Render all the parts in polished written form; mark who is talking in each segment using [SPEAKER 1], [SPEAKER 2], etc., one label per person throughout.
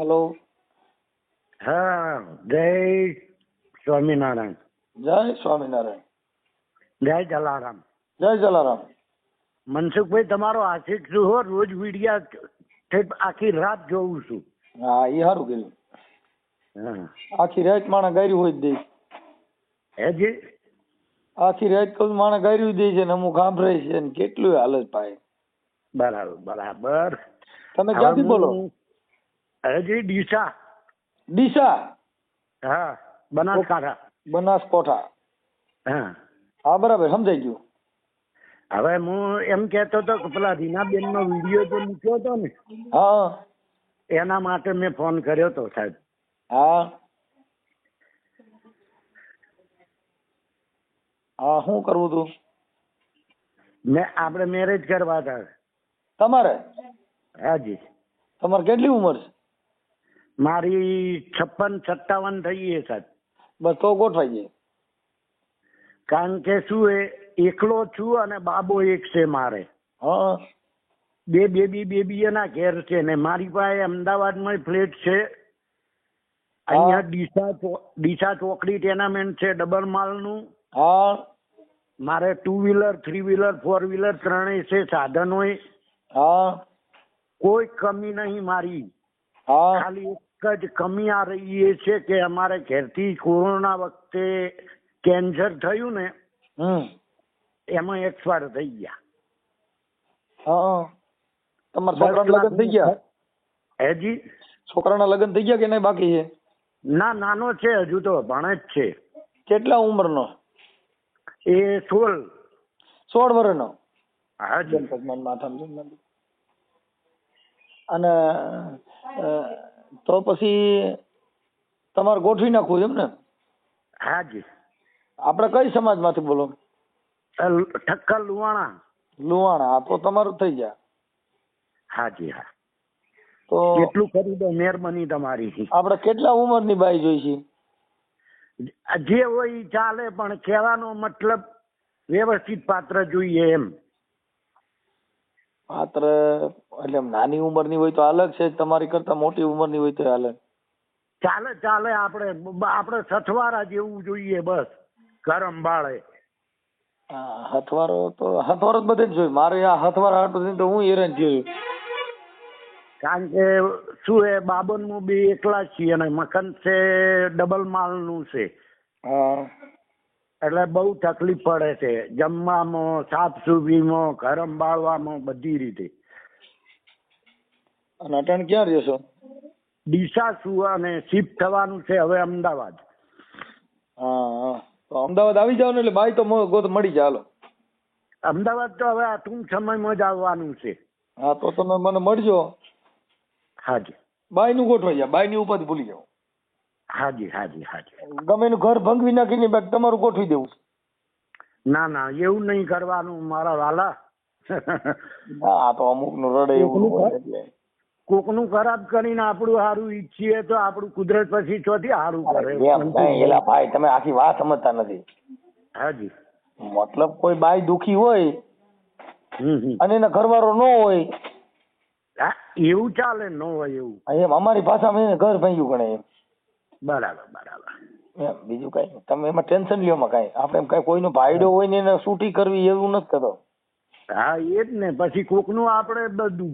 [SPEAKER 1] Hello.
[SPEAKER 2] હા, જય સ્વામિનારાયણ.
[SPEAKER 1] જય સ્વામિનારાયણ.
[SPEAKER 2] જય જલારામ.
[SPEAKER 1] જય જલારામ.
[SPEAKER 2] મનસુખભાઈ, તમારો આશિક છું હો. રોજ વિડિયા આખી રાત જોઉં છું.
[SPEAKER 1] હા, એ સારું કર્યું.
[SPEAKER 2] હા,
[SPEAKER 1] આખી રાત માણસ ગાર્યું હોય જ દે.
[SPEAKER 2] હેજી?
[SPEAKER 1] આખી રાત કહું માણસ ગાર્યું દે છે ને અમુક સાંભળે છે ને કેટલું હાલે છે ભાઈ.
[SPEAKER 2] બરાબર બરાબર.
[SPEAKER 1] તમે ક્યાંથી બોલો?
[SPEAKER 2] હેજી, ડીસા.
[SPEAKER 1] ડીસા?
[SPEAKER 2] હા, બનાસકાંઠા.
[SPEAKER 1] બનાસકોઠા.
[SPEAKER 2] હા.
[SPEAKER 1] હા, બરાબર, સમજાઈ ગયું.
[SPEAKER 2] હવે હું એમ કેતો હતો કે પેલા રીનાબેન નો વિડીયો જે મૂક્યો હતો ને,
[SPEAKER 1] હા
[SPEAKER 2] એના માટે મેં ફોન કર્યો હતો સાહેબ.
[SPEAKER 1] હા હા, શું કરવું તું?
[SPEAKER 2] આપણે મેરેજ કરવા હતા.
[SPEAKER 1] તમારે?
[SPEAKER 2] હાજી.
[SPEAKER 1] તમારે કેટલી ઉંમર છે?
[SPEAKER 2] મારી 56-57 થઈ છે સાહેબ.
[SPEAKER 1] બસ તો ગોઠવાઈ જાય.
[SPEAKER 2] કારણ કે શું એકલો છું અને બાબો એક છે મારે.
[SPEAKER 1] હા.
[SPEAKER 2] બે બેબી એના ઘેર છે ને મારી પાસે અમદાવાદમાં ફ્લેટ છે. અહીંયા ડીસા ચોકડી ટેનામેન્ટ છે ડબલ માલનું.
[SPEAKER 1] હા.
[SPEAKER 2] મારે 2 વ્હીલર 3 વ્હીલર 4 વ્હીલર ત્રણેય છે સાધનો.
[SPEAKER 1] હા.
[SPEAKER 2] કોઈ કમી નહીં મારી.
[SPEAKER 1] હા.
[SPEAKER 2] ખાલી એક જ કમી આ રહી એ છે કે અમારે ઘેરથી કોરોના વખતે કેન્સર થયું ને, એમાં એક્સપાયર થઈ ગયા.
[SPEAKER 1] હા. તમારા છોકરાના લગ્ન થઈ ગયા?
[SPEAKER 2] હેજી?
[SPEAKER 1] છોકરાના લગ્ન થઈ ગયા કે નહીં બાકી છે?
[SPEAKER 2] ના, નાનો છે હજુ તો ભણે જ છે.
[SPEAKER 1] કેટલા ઉંમરનો?
[SPEAKER 2] એ 16
[SPEAKER 1] વર્ષનો.
[SPEAKER 2] હાજી.
[SPEAKER 1] અને તો પછી તમારે ગોઠવી નાખવું એમ ને?
[SPEAKER 2] હાજી.
[SPEAKER 1] આપણે કઈ સમાજમાંથી બોલો?
[SPEAKER 2] ઠક્કર લુવાણા.
[SPEAKER 1] લુવાણા. તો તમારું થઈ ગયા.
[SPEAKER 2] હાજી. હા.
[SPEAKER 1] તો
[SPEAKER 2] કેટલું કરી દો, મહેરબાની તમારી.
[SPEAKER 1] આપણે કેટલા ઉંમરની બાઈ જોઈ છે?
[SPEAKER 2] જે હોય ઈ ચાલે, પણ કહેવાનો મતલબ વ્યવસ્થિત પાત્ર જોઈએ એમ.
[SPEAKER 1] પાત્ર એટલે નાની ઉંમરની હોય તો અલગ છે, તમારી કરતા મોટી ઉંમરની હોય તો અલગ?
[SPEAKER 2] ચાલે. આપણે સથવારા જેવું જોઈએ બસ, ઘર સંભાળે.
[SPEAKER 1] હથવારો જ બધે જ જોયું. મારે આ હથવારા હાટું તો હું હેરાન થયું.
[SPEAKER 2] કારણ કે શું બાબનનું બે એકલા છીએ અને મકાન છે ડબલ માલનું છે.
[SPEAKER 1] હા.
[SPEAKER 2] એટલે બહુ તકલીફ પડે છે જમવામાં, સાફ સુફીમાં, ઘર સંભાળવામાં, બધી રીતે.
[SPEAKER 1] અને અટાણ ક્યાં રહ્યો છો?
[SPEAKER 2] ડીસા છું અને શિફ્ટ થવાનું છે હવે અમદાવાદ.
[SPEAKER 1] હા. તો અમદાવાદ આવી જાવ ને એટલે બાઈ તો મળી જાય. હાલો,
[SPEAKER 2] અમદાવાદ તો હવે આ ટૂંક સમયમાં જ આવવાનું છે.
[SPEAKER 1] હા, તો તમે મને મળજો.
[SPEAKER 2] હાજી.
[SPEAKER 1] બાઈ નું ગોઠવાઈ જાય. બાઈ ની ઉપાધિ ભૂલી જાવ.
[SPEAKER 2] હાજી.
[SPEAKER 1] ગમે એનું ઘર ભંગવી નાખીને બાકી તમારું ગોઠવી દેવું.
[SPEAKER 2] ના, એવું નહીં કરવાનું મારા વાલા.
[SPEAKER 1] હા, તો અમુક નું રડે એવું હોય એટલે.
[SPEAKER 2] કોકનું ખરાબ કરીને આપણું સારું ઈચ્છીએ તો આપણું કુદરત પછી ચોથી સારું કરે.
[SPEAKER 1] એલા ભાઈ, તમે આખી વાત સમજતા નથી.
[SPEAKER 2] હાજી.
[SPEAKER 1] મતલબ કોઈ બાઈ દુખી હોય અને એના ઘરવાળો ન હોય,
[SPEAKER 2] એવું ચાલે? ન હોય એવું?
[SPEAKER 1] એમ અમારી ભાષામાં એને ઘર ભાંગ્યું ગણે એમ.
[SPEAKER 2] બરાબર.
[SPEAKER 1] એમ બીજું કઈ નહીં. તમે એમાં ટેન્શન લ્યો માં કઈ. આપણે એમ કઈ કોઈનો ભાઈડો હોય ને એને છૂટી કરવી એવું નથી કરતો.
[SPEAKER 2] હા, એ જ ને. પછી કોકનું આપણે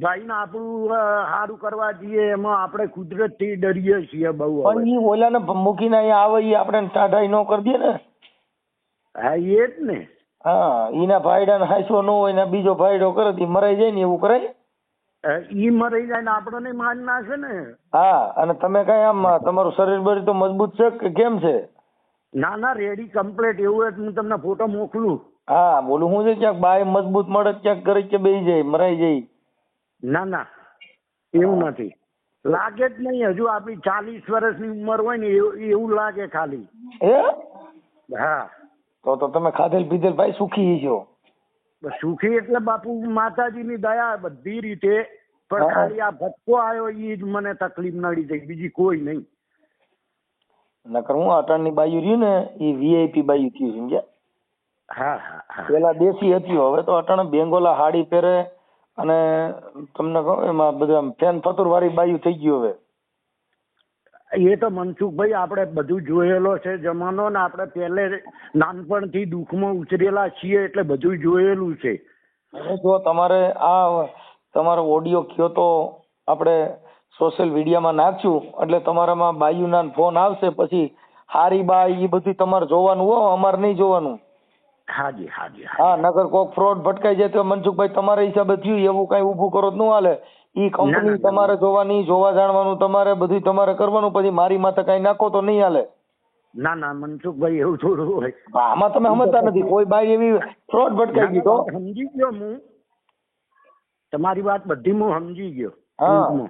[SPEAKER 2] ભાઈ ને આપણું સારું કરવા જઈએ એમાં આપણે કુદરત થી ડરીએ છીએ બહુ.
[SPEAKER 1] પણ એ ઓલાને મૂકીને અહીંયા આવે એ આપણે ટાઢાઈ ન કરી દે ને.
[SPEAKER 2] હા, એ જ ને.
[SPEAKER 1] હા, એના ભાઈડા ને હાઈસો ન હોય ને બીજો ભાઈડો કરે તો મરાઈ જાય ને એવું કરાય?
[SPEAKER 2] ઈ મરી જાય ને આપણને મારી નાખે ને.
[SPEAKER 1] હા. અને તમે કઈ આમ તમારું શરીર બરી તો મજબૂત છે કે કેમ છે?
[SPEAKER 2] ના, રેડી કમ્પ્લીટ. એવું હું તમને ફોટો મોકલું.
[SPEAKER 1] હા, બોલું હું છે ક્યાંક બાય મજબૂત મળે ક્યાંક કરે કે બેસી જાય મરાઈ જાય.
[SPEAKER 2] ના, એવું નથી. લાગે જ નહીં. હજુ આપણી 40 વર્ષની ઉંમર હોય ને એવું લાગે ખાલી. હા.
[SPEAKER 1] તો તમે ખાધેલ પીધેલ ભાઈ સુખી છો?
[SPEAKER 2] સુખી એટલે બાપુ માતાજીની દયા બધી રીતે. પણ ખાલી આ ભટકો આવ્યો એ જ મને તકલીફ નડી જાય, બીજી કોઈ નહીં.
[SPEAKER 1] નકર હું અટાણની બાયુ રહ્યું ને એ વીઆઈપી બાયુ થયું, સમજ્યા?
[SPEAKER 2] હા.
[SPEAKER 1] પેલા દેશી હતી, હવે તો અટાણે બેંગોલા હાડી પહેરે અને તમને કહું એમાં બધા ફેન ફતુર વાળી બાયુ થઈ ગયું હવે.
[SPEAKER 2] એ તો મનસુખભાઈ આપણે બધું જોયેલો છે જમાનો ને આપણે પહેલે નાનપણથી દુઃખમાં ઉછરેલા છીએ એટલે બધું જોયેલું છે.
[SPEAKER 1] હવે જો તમારે આ તમારો ઓડિયો કયો તો આપણે સોશિયલ મીડિયામાં નાખશું એટલે તમારામાં બાયુના ફોન આવશે, પછી હારી બાઈ એ બધું તમારે જોવાનું હો, અમારે નહીં જોવાનું.
[SPEAKER 2] હાજી હાજી
[SPEAKER 1] હા, નગર કોક ફ્રોડ ભટકાઈ જાય તો મનસુખભાઈ તમારા હિસાબે થયું એવું કઈ ઊભું કરો તો ન હાલે. ઈ કંપની તમારે જોવાની, જોવા જાણવાનું તમારે, બધું તમારે કરવાનું. પછી મારી માથે કઈ નાખો તો નહીં હાલે.
[SPEAKER 2] ના ના મનસુખભાઈ એવું થોડું હોય.
[SPEAKER 1] આમાં તમે સમજતા નથી. કોઈ બાઈ એવી ફ્રોડ ભટકાઈ ગઈ તો
[SPEAKER 2] સમજી ગયો હું, તમારી વાત બધી હું સમજી ગયો.
[SPEAKER 1] હા,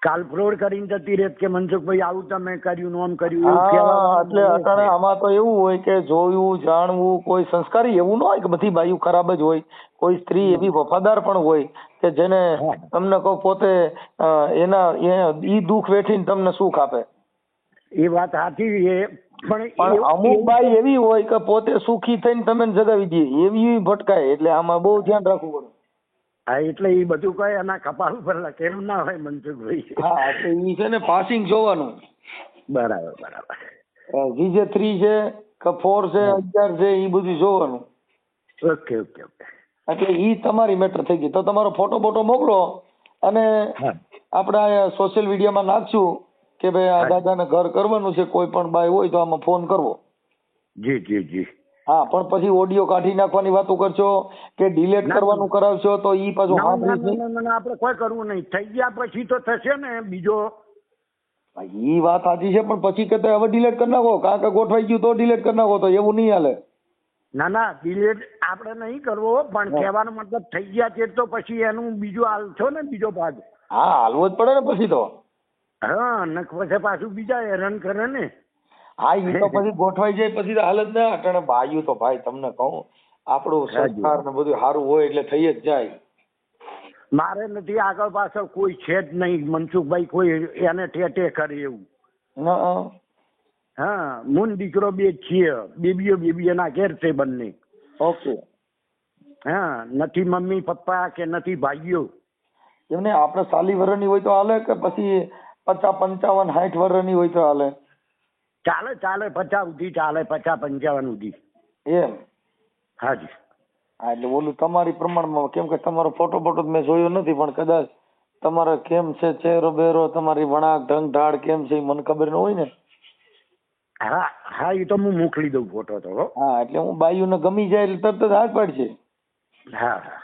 [SPEAKER 2] કાલ ફ્રોડ કરીને જતી રહેત કે મનસુખભાઈ આવું તમે કર્યું આમ કર્યું એવું
[SPEAKER 1] હા,
[SPEAKER 2] કહેવાનું.
[SPEAKER 1] એટલે અત્યારે આમાં તો એવું હોય કે જોયું જાણવું, કોઈ સંસ્કારી એવું ન હોય કે બધી બાયું ખરાબ જ હોય. કોઈ સ્ત્રી એવી વફાદાર પણ હોય કે જેને તમને કહો પોતે ઈ દુઃખ વેઠીને તમને સુખ આપે.
[SPEAKER 2] એ વાત સાચી છે,
[SPEAKER 1] પણ અમુક બાઈ એવી હોય કે પોતે સુખી થઈને તમે જગાવી દે, એવી ભટકાય. એટલે આમાં બહુ ધ્યાન રાખવું પડે.
[SPEAKER 2] હા, એટલે એ બધું કઈ એના કપાળ ઉપર લખેલું ના હોય મનસુખભાઈ.
[SPEAKER 1] હા, એટલે ઈ છે ને પાસિંગ જોવાનું.
[SPEAKER 2] બરાબર બરાબર.
[SPEAKER 1] જીજે 3 છે કે 4 છે, 11 છે, ઈ બધું જોવાનું.
[SPEAKER 2] Okay okay okay.
[SPEAKER 1] એટલે ઈ તમારી મેટર થઈ ગઈ. તો તમારો ફોટો બોટો મોકલો અને આપણે સોશિયલ મીડિયામાં નાખશું કે ભાઈ આ દાદાને ઘર કરવાનું છે. કોઈ પણ બાઈ હોય તો આમાં ફોન કરવો.
[SPEAKER 2] જી જી જી.
[SPEAKER 1] હા, પણ પછી ઓડિયો કાઢી નાખવાની વાતો કરશો કે ડિલીટ કરવાનું કરાવશો તો ઈ પાછું
[SPEAKER 2] આપણે કોઈ કરવું નહીં. થઈ ગયા પછી તો થશે ને બીજો.
[SPEAKER 1] ઈ વાત સાચી છે, પણ પછી કે હવે ડિલીટ કરી નાખો, કારણ કે ગોઠવાઈ ગયું તો ડિલીટ કરી નાખો, તો એવું નહીં હાલે.
[SPEAKER 2] ના ના ડિલીટ આપણે નહીં કરવો, પણ કહેવાનો મતલબ થઈ ગયા છે તો પછી એનું બીજું હાલશો ને, બીજો ભાગ.
[SPEAKER 1] હા, હાલવો જ પડે ને પછી તો.
[SPEAKER 2] હા, ને પછી પાછું બીજા હેરાન કરે ને.
[SPEAKER 1] હા, ઈ તો પછી ગોઠવાઈ જાય પછી તો હાલ જ ના. અટાણે બાયું તો ભાઈ તમને કહું, આપણું સંસ્કાર ને બધું સારું હોય એટલે થઈ જ જાય.
[SPEAKER 2] મારે નથી આગળ પાછળ કોઈ છે જ નહીં મનસુખભાઈ, કોઈ એને ઠેઠે કરે એવું. હા, મૂન દીકરો બે જ છીએ, બેબીઓ ના ઘેર છે બંને.
[SPEAKER 1] ઓકે.
[SPEAKER 2] હા, નથી મમ્મી પપ્પા કે નથી ભાઈઓ.
[SPEAKER 1] એમને આપણે 40 વર્ષની હોય તો હાલે કે પછી 50, 55, 60 વર્ષની હોય તો હાલે?
[SPEAKER 2] ચાલે ચાલે, 50 સુધી ચાલે, 50, 55 સુધી.
[SPEAKER 1] એમ?
[SPEAKER 2] હાજી.
[SPEAKER 1] હા, એટલે ઓલું તમારી પ્રમાણમાં, કેમ કે તમારો ફોટો બોટો મેં જોયો નથી, પણ કદાચ તમારે કેમ છે ચહેરો બેરો, તમારી વણાક ઢંગ ઢાળ કેમ છે મને ખબર ન હોય ને.
[SPEAKER 2] હા હા, એ તો હું મોકલી દઉં ફોટો તો. હા,
[SPEAKER 1] એટલે હું બાયુને ગમી જાય એટલે તરત જ હાથ પાડશે.
[SPEAKER 2] હા હા,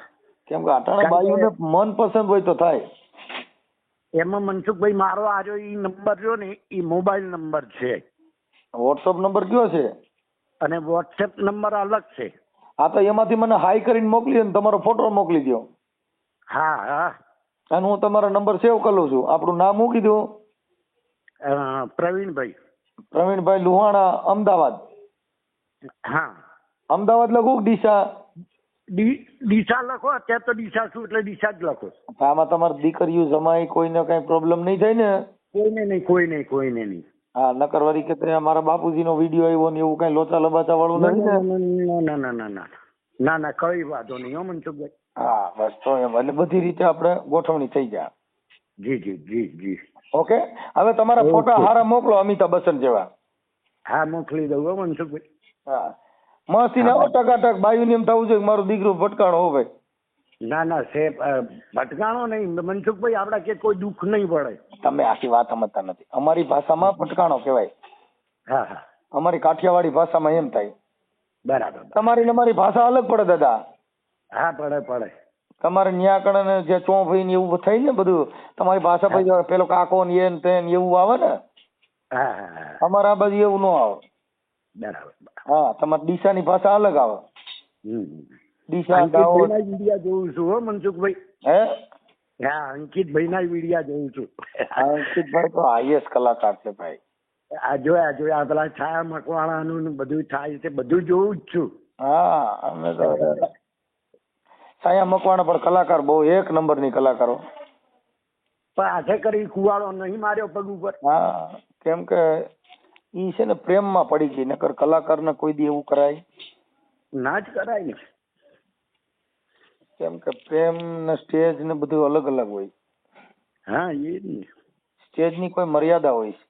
[SPEAKER 1] કેમ કે અટાણા બાયુને મનપસંદ હોય તો થાય.
[SPEAKER 2] એમાં મનસુખભાઈ મારો આજો ઈ નંબર જો ને એ મોબાઈલ નંબર છે.
[SPEAKER 1] વોટ્સઅપ નંબર કયો છે?
[SPEAKER 2] અને વોટ્સએપ નંબર અલગ છે.
[SPEAKER 1] હા, તો એમાંથી મને હાઈ કરીને મોકલી દો ને તમારો ફોટો મોકલી દો.
[SPEAKER 2] હા હા,
[SPEAKER 1] અને હું તમારો નંબર સેવ કરી લઉં છું. આપણું નામ મૂકી દો.
[SPEAKER 2] પ્રવીણભાઈ.
[SPEAKER 1] પ્રવીણભાઈ લુહાણા, અમદાવાદ.
[SPEAKER 2] હા,
[SPEAKER 1] અમદાવાદ લખું ડીસા?
[SPEAKER 2] ડીસા લખો. અત્યારે તો ડીસા છું એટલે ડીસા જ લખો.
[SPEAKER 1] આમાં તમારી દીકરીઓ જમાઈ કોઈને કઈ પ્રોબ્લેમ નહીં થાય ને?
[SPEAKER 2] કોઈને નહીં.
[SPEAKER 1] હા, નકર વળી કે મારા બાપુજીનો વિડીયો આવ્યો ને એવું કઈ લોચા લબાચા વાળું નથી ને?
[SPEAKER 2] ના ના, કઈ વાંધો નહીં હો મનસુખભાઈ.
[SPEAKER 1] હા, બસ તો એમ. એટલે બધી રીતે આપણે ગોઠવણી થઈ જાય.
[SPEAKER 2] જી જી જી જી.
[SPEAKER 1] ઓકે. હવે તમારા ફોટા હારા મોકલો અમિતાભ બચ્ચન જેવા.
[SPEAKER 2] હા, મોકલી દઉં હો મનસુખભાઈ.
[SPEAKER 1] હા, મસ્તી ના ટકાટક બાયું એમ થવું જોઈએ મારું દીકરું ભટકાણો હો ભાઈ.
[SPEAKER 2] ના ના, ભટકાણો નહીં મનસુખભાઈ, આપડા કે કોઈ દુઃખ નહીં પડે.
[SPEAKER 1] તમે આખી વાત સમજતા નથી. અમારી ભાષામાં ભટકાણો કહેવાય.
[SPEAKER 2] હા હા,
[SPEAKER 1] અમારી કાઠિયાવાડી ભાષામાં એમ થાય.
[SPEAKER 2] બરાબર.
[SPEAKER 1] તમારી ને અમારી ભાષા અલગ પડે દાદા.
[SPEAKER 2] હા, પડે.
[SPEAKER 1] તમારે ન્યા કણે જે ચોંભઈ ને એવું થઈ ને બધું, તમારી ભાષા પછી પેલો કાકો ને એ તે એવું આવે ને.
[SPEAKER 2] હા,
[SPEAKER 1] અમારા આ બાજુ એવું ન આવે.
[SPEAKER 2] બરાબર.
[SPEAKER 1] હા, તમારી ડીસાની ભાષા અલગ આવે. ડીસા
[SPEAKER 2] વિડિયા જોઉં છું હો મનસુખભાઈ.
[SPEAKER 1] હે?
[SPEAKER 2] હા, અંકિતભાઈ ના વિડિયા જોઉં છું.
[SPEAKER 1] અંકિતભાઈ તો હાઈએસ્ટ કલાકાર છે ભાઈ.
[SPEAKER 2] આ જોયા પેલા છાયા મકવાણાનું બધું થાય છે, બધું જોઉં જ છું.
[SPEAKER 1] હા, અમે તો છાયા મકવાણા પણ કલાકાર બહુ એક નંબરની કલાકારો.
[SPEAKER 2] પણ આજે કરી કુવાડો નહીં માર્યો પગ ઉપર.
[SPEAKER 1] હા, કેમ કે ઈ છે ને પ્રેમમાં પડી ગઈ. નકર કલાકારને કોઈ દી એવું કરાય
[SPEAKER 2] ના જ કરાય ને.
[SPEAKER 1] કેમ કે પ્રેમ ને સ્ટેજ ને બધું અલગ અલગ હોય.
[SPEAKER 2] હા, એ જ ને.
[SPEAKER 1] સ્ટેજની કોઈ મર્યાદા હોય છે.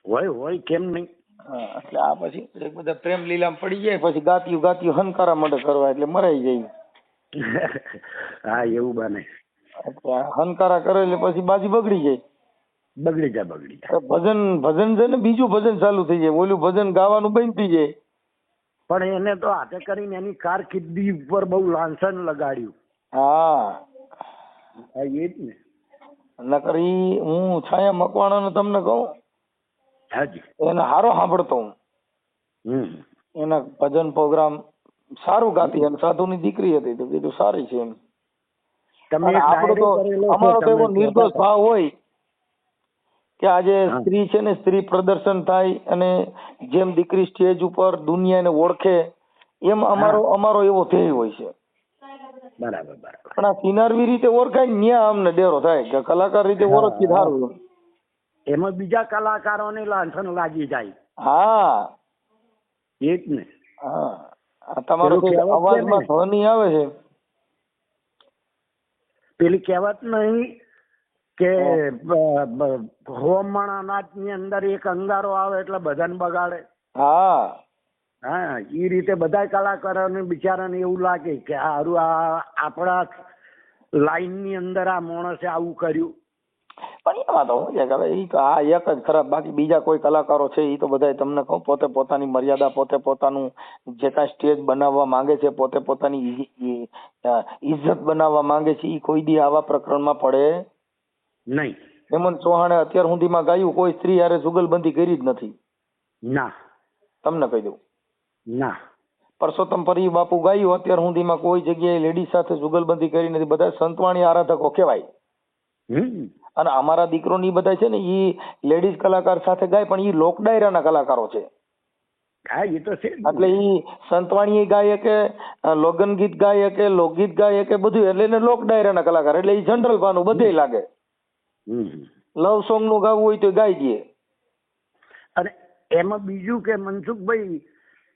[SPEAKER 2] હોય કેમ નહીં.
[SPEAKER 1] હા, એટલે આ પછી એક બધા પ્રેમ લીલામાં પડી જાય, પછી ગાતિયું હનકારા માટે કરવા એટલે મરાઈ જાય.
[SPEAKER 2] હા એવું બને.
[SPEAKER 1] એટલે હનકારા કરે એટલે પછી બાજી બગડી જાય.
[SPEAKER 2] બગડી જાય.
[SPEAKER 1] ભજન છે ને, બીજું ભજન ચાલુ થઈ જાય, ઓલું ભજન ગાવાનું બંધ થઈ જાય.
[SPEAKER 2] પણ એને તો હાથે કરીને એની કારકિર્દી ઉપર બહુ લાંછન લગાડ્યું.
[SPEAKER 1] હા
[SPEAKER 2] એ જ ને.
[SPEAKER 1] નકર ઈ હું છાયા મકવાણાનો તમને કહું,
[SPEAKER 2] હાજી,
[SPEAKER 1] એને હારો સાંભળતો હું. એના ભજન પ્રોગ્રામ સારું ગાતી, અને સાધુની દીકરી હતી તો કીધું સારી છે એમ. આપણું તો અમારો તો એવો નિર્દોષ ભાવ હોય કે આજે સ્ત્રી છે ને, સ્ત્રી પ્રદર્શન થાય, અને જેમ દીકરી સ્ટેજ ઉપર દુનિયાને ઓળખે એમ અમારો એવો ધ્યેય હોય છે.
[SPEAKER 2] બરાબર.
[SPEAKER 1] પણ આ સિનારવી રીતે ઓળખાય ને ત્યાં અમને ડેરો થાય કે કલાકાર રીતે ઓળખી સારું.
[SPEAKER 2] એમાં બીજા કલાકારોને લાંછન લાગી જાય.
[SPEAKER 1] હા
[SPEAKER 2] એ જ ને.
[SPEAKER 1] હા, તમારો અવાજમાં ધ્વનિ આવે છે.
[SPEAKER 2] પેલી કહેવત નહીં કે હોમણ અનાજની અંદર એક અંગારો આવે એટલે બધાને બગાડે. હા, એ રીતે બધા કલાકારોને બિચારાને એવું લાગે કે હારું આ આપણા લાઈનની અંદર આ માણસે આવું કર્યું.
[SPEAKER 1] પણ એમાં તો શું છે કે હવે ઈ તો આ એક જ ખરાબ, બાકી બીજા કોઈ કલાકારો છે એ તો બધા તમને કહું પોતે પોતાની મર્યાદા, પોતે પોતાનું જે કાંઈ સ્ટેજ બનાવવા માંગે છે, પોતે પોતાની ઇજ્જત બનાવવા માંગે છે, એ કોઈ દી આવા પ્રકરણમાં પડે
[SPEAKER 2] નહીં.
[SPEAKER 1] હેમંત ચૌહાણે અત્યાર સુધીમાં ગાયું કોઈ સ્ત્રી હારે જુગલબંધી કરી જ નથી.
[SPEAKER 2] ના,
[SPEAKER 1] તમને કહી દઉં.
[SPEAKER 2] ના.
[SPEAKER 1] પરસોત્તમ પરી બાપુ ગાયું, અત્યાર સુધીમાં કોઈ જગ્યાએ લેડીઝ સાથે જુગલબંધી કરી નથી. બધા સંતવાણી આરાધકો કહેવાય. અને અમારા દીકરો ની બધા છે ને ઈ લેડીઝ કલાકાર સાથે ગાય, પણ ઈ લોક ડાયરાના કલાકારો છે.
[SPEAKER 2] હા, એ તો છે.
[SPEAKER 1] એટલે ઈ સંતવાણી ગાય કે લોગન ગીત ગાય કે લોકગીત ગાય કે બધું, એટલે એને લોક ડાયરાના કલાકાર, એટલે ઈ જનરલ પાનું બધે લાગે. લવ સોંગ નું ગાવું હોય તો ગાઈ દે.
[SPEAKER 2] અને એમાં બીજું કે મનસુખભાઈ,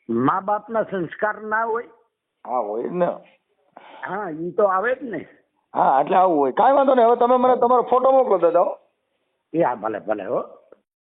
[SPEAKER 2] મા બાપના સંસ્કાર ના હોય.
[SPEAKER 1] હા હોય ને.
[SPEAKER 2] હા, ઈ તો આવે જ ને.
[SPEAKER 1] હા, એટલે આવું હોય. કાંઈ વાંધો નહીં. હવે તમે મને તમારો ફોટો મોકલો દાદા.
[SPEAKER 2] એ હા, ભલે હો.